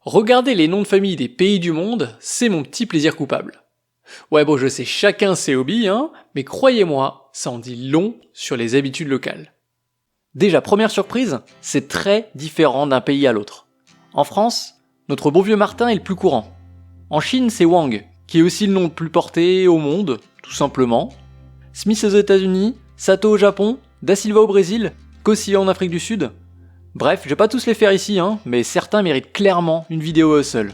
Regarder les noms de famille des pays du monde, c'est mon petit plaisir coupable. Ouais bon je sais, chacun ses hobbies, mais croyez-moi, ça en dit long sur les habitudes locales. Déjà, première surprise, c'est très différent d'un pays à l'autre. En France, notre bon vieux Martin est le plus courant. En Chine, c'est Wang, qui est aussi le nom le plus porté au monde, tout simplement. Smith aux États-Unis, Sato au Japon, Da Silva au Brésil, Kossia en Afrique du Sud. Bref, je vais pas tous les faire ici, mais certains méritent clairement une vidéo à eux seuls.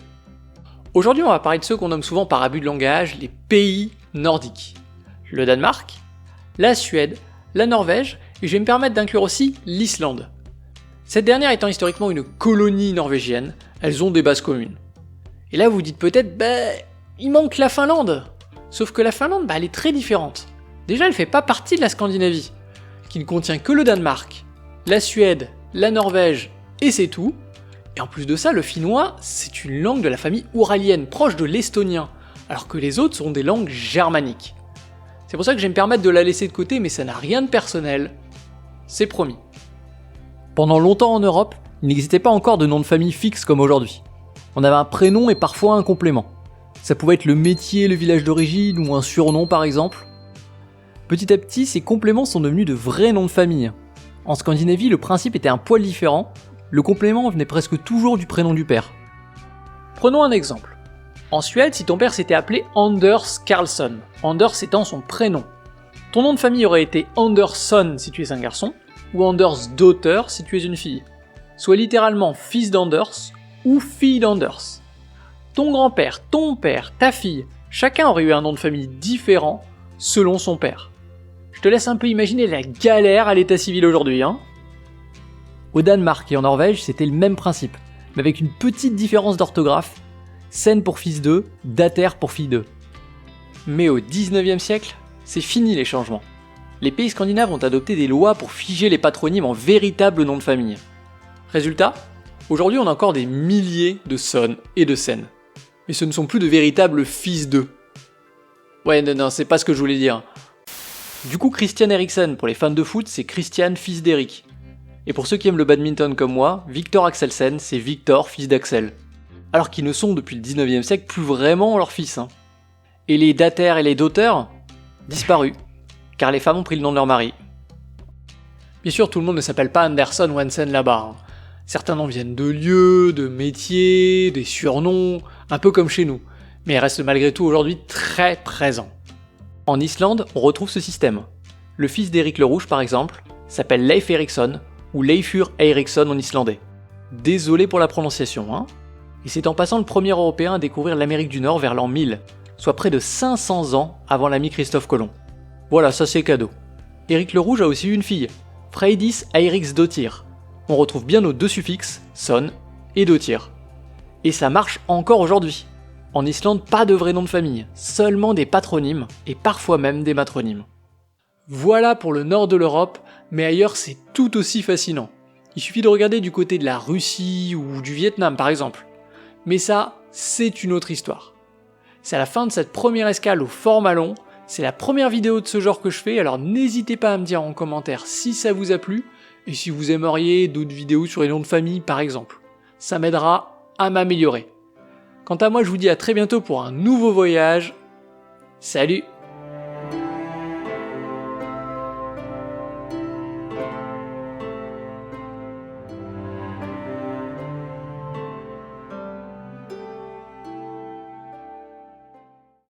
Aujourd'hui, on va parler de ceux qu'on nomme souvent par abus de langage les pays nordiques. Le Danemark, la Suède, la Norvège, et je vais me permettre d'inclure aussi l'Islande. Cette dernière étant historiquement une colonie norvégienne, elles ont des bases communes. Et là vous vous dites peut-être, il manque la Finlande. Sauf que la Finlande, elle est très différente. Déjà, elle fait pas partie de la Scandinavie, qui ne contient que le Danemark, la Suède, la Norvège, et c'est tout. Et en plus de ça, le finnois, c'est une langue de la famille ouralienne, proche de l'estonien, alors que les autres sont des langues germaniques. C'est pour ça que je vais me permettre de la laisser de côté, mais ça n'a rien de personnel. C'est promis. Pendant longtemps en Europe, il n'existait pas encore de nom de famille fixe comme aujourd'hui. On avait un prénom et parfois un complément. Ça pouvait être le métier, le village d'origine ou un surnom par exemple. Petit à petit, ces compléments sont devenus de vrais noms de famille. En Scandinavie, le principe était un poil différent. Le complément venait presque toujours du prénom du père. Prenons un exemple. En Suède, si ton père s'était appelé Anders Karlsson, Anders étant son prénom, ton nom de famille aurait été Andersson si tu es un garçon, ou Anders Daughter si tu es une fille, soit littéralement fils d'Anders ou fille d'Anders. Ton grand-père, ton père, ta fille, chacun aurait eu un nom de famille différent selon son père. Je te laisse un peu imaginer la galère à l'état civil aujourd'hui, Au Danemark et en Norvège, c'était le même principe, mais avec une petite différence d'orthographe, Sen pour fils d'eux, Dater pour fille d'eux. Mais au 19e siècle, c'est fini les changements. Les pays scandinaves ont adopté des lois pour figer les patronymes en véritables noms de famille. Résultat, aujourd'hui on a encore des milliers de Son et de Sen. Mais ce ne sont plus de véritables fils d'eux. Ouais non, c'est pas ce que je voulais dire. Du coup Christian Eriksen pour les fans de foot c'est Christian fils d'Eric. Et pour ceux qui aiment le badminton comme moi, Victor Axelsen c'est Victor fils d'Axel. Alors qu'ils ne sont depuis le 19e siècle plus vraiment leurs fils. Et les Dater et les Daughter, disparus, car les femmes ont pris le nom de leur mari. Bien sûr, tout le monde ne s'appelle pas Anderson ou Hansen là-bas. Certains noms viennent de lieux, de métiers, des surnoms, un peu comme chez nous, mais ils restent malgré tout aujourd'hui très présents. En Islande, on retrouve ce système. Le fils d'Éric le Rouge, par exemple, s'appelle Leif Eriksson, ou Leifur Eiríksson en islandais. Désolé pour la prononciation, Et c'est en passant le premier Européen à découvrir l'Amérique du Nord vers l'an 1000, soit près de 500 ans avant l'ami Christophe Colomb. Voilà, ça c'est cadeau. Éric le Rouge a aussi eu une fille, Freydis Eiríksdóttir. On retrouve bien nos deux suffixes, son et dóttir. Et ça marche encore aujourd'hui. En Islande, pas de vrai nom de famille, seulement des patronymes et parfois même des matronymes. Voilà pour le nord de l'Europe, mais ailleurs c'est tout aussi fascinant. Il suffit de regarder du côté de la Russie ou du Vietnam par exemple. Mais ça, c'est une autre histoire. C'est à la fin de cette première escale au Fort Malon, c'est la première vidéo de ce genre que je fais, alors n'hésitez pas à me dire en commentaire si ça vous a plu, et si vous aimeriez d'autres vidéos sur les noms de famille par exemple. Ça m'aidera à m'améliorer. Quant à moi, je vous dis à très bientôt pour un nouveau voyage. Salut!